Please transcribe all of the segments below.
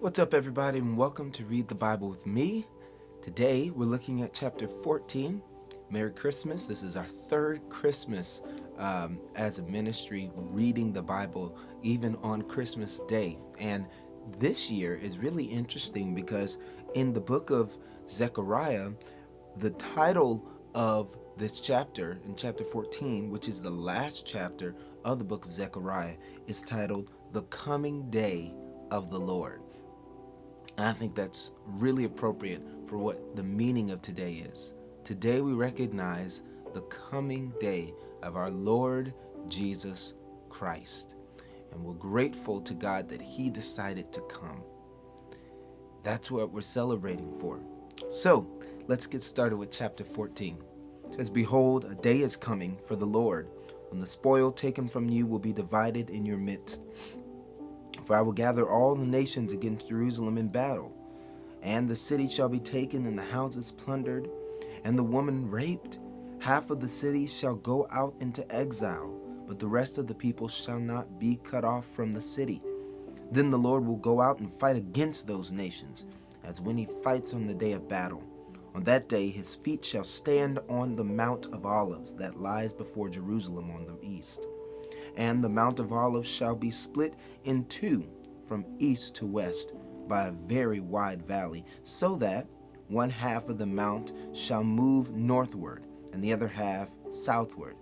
What's up, everybody, and welcome to Read the Bible with me. Today, we're looking at chapter 14. Merry Christmas. This is our third Christmas as a ministry reading the Bible, even on Christmas Day. And this year is really interesting because in the book of Zechariah, the title of this chapter, in chapter 14, which is the last chapter of the book of Zechariah, is titled The Coming Day of the Lord. And I think that's really appropriate for what the meaning of today is. Today we recognize the coming day of our Lord Jesus Christ. And we're grateful to God that He decided to come. That's what we're celebrating for. So, let's get started with chapter 14. It says, "Behold, a day is coming for the Lord, when the spoil taken from you will be divided in your midst. For I will gather all the nations against Jerusalem in battle, and the city shall be taken, and the houses plundered, and the woman raped. Half of the city shall go out into exile, but the rest of the people shall not be cut off from the city. Then the Lord will go out and fight against those nations, as when He fights on the day of battle. On that day His feet shall stand on the Mount of Olives that lies before Jerusalem on the east. And the Mount of Olives shall be split in two from east to west by a very wide valley, so that one half of the mount shall move northward, and the other half southward.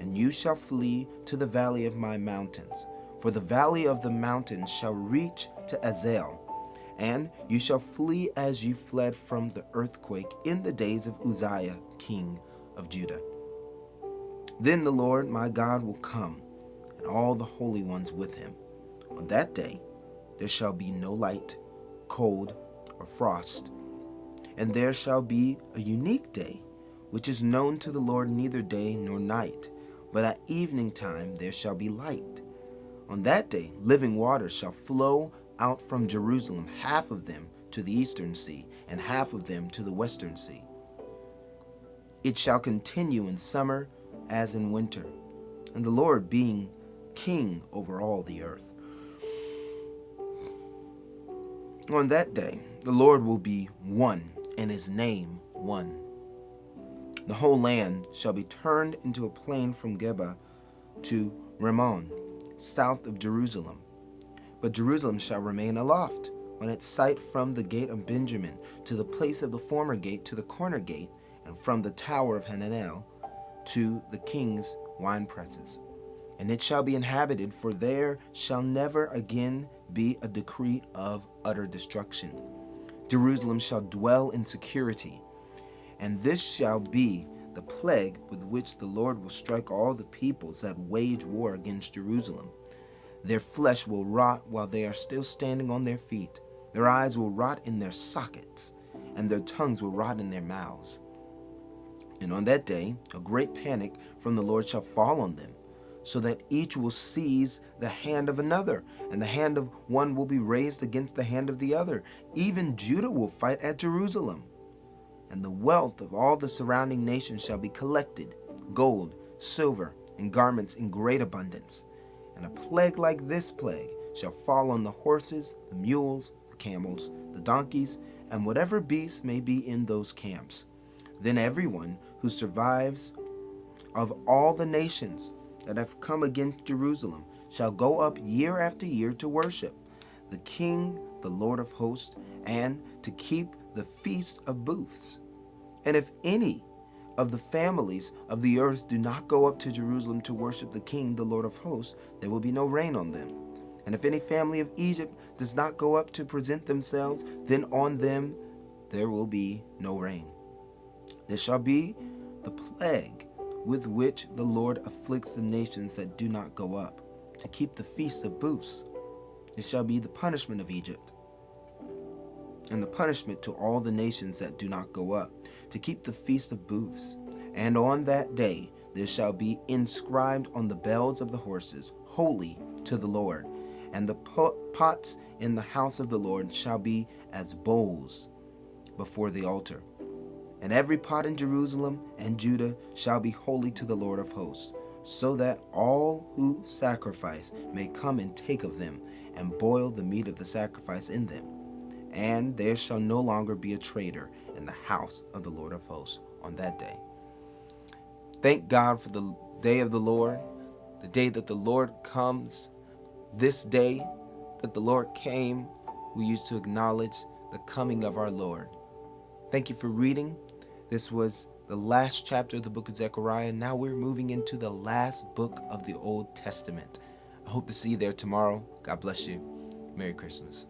And you shall flee to the valley of my mountains, for the valley of the mountains shall reach to Azel. And you shall flee as you fled from the earthquake in the days of Uzziah, king of Judah. Then the Lord my God will come, and all the holy ones with Him. On that day there shall be no light, cold, or frost. And there shall be a unique day, which is known to the Lord, neither day nor night. But at evening time there shall be light. On that day living waters shall flow out from Jerusalem, half of them to the eastern sea, and half of them to the western sea. It shall continue in summer as in winter, and the Lord being King over all the earth. On that day, the Lord will be one, and His name one. The whole land shall be turned into a plain from Geba to Rimmon, south of Jerusalem. But Jerusalem shall remain aloft on its site from the gate of Benjamin to the place of the former gate to the corner gate, and from the tower of Hananel to the king's winepresses. And it shall be inhabited, for there shall never again be a decree of utter destruction. Jerusalem shall dwell in security, and this shall be the plague with which the Lord will strike all the peoples that wage war against Jerusalem. Their flesh will rot while they are still standing on their feet. Their eyes will rot in their sockets, and their tongues will rot in their mouths. And on that day a great panic from the Lord shall fall on them, so that each will seize the hand of another, and the hand of one will be raised against the hand of the other. Even Judah will fight at Jerusalem. And the wealth of all the surrounding nations shall be collected, gold, silver, and garments in great abundance. And a plague like this plague shall fall on the horses, the mules, the camels, the donkeys, and whatever beasts may be in those camps. Then everyone who survives of all the nations that have come against Jerusalem shall go up year after year to worship the King, the Lord of hosts, and to keep the feast of booths. And if any of the families of the earth do not go up to Jerusalem to worship the King, the Lord of hosts, there will be no rain on them. And if any family of Egypt does not go up to present themselves, then on them there will be no rain. There shall be the plague with which the Lord afflicts the nations that do not go up, to keep the feast of booths. It shall be the punishment of Egypt, and the punishment to all the nations that do not go up, to keep the feast of booths. And on that day there shall be inscribed on the bells of the horses, Holy to the Lord. And the pots in the house of the Lord shall be as bowls before the altar. And every pot in Jerusalem and Judah shall be holy to the Lord of hosts, so that all who sacrifice may come and take of them, and boil the meat of the sacrifice in them. and there shall no longer be a traitor in the house of the Lord of hosts on that day. Thank God for the day of the Lord, the day that the Lord comes. This day that the Lord came, we used to acknowledge the coming of our Lord. Thank you for reading. This was the last chapter of the book of Zechariah. Now we're moving into the last book of the Old Testament. I hope to see you there tomorrow. God bless you. Merry Christmas.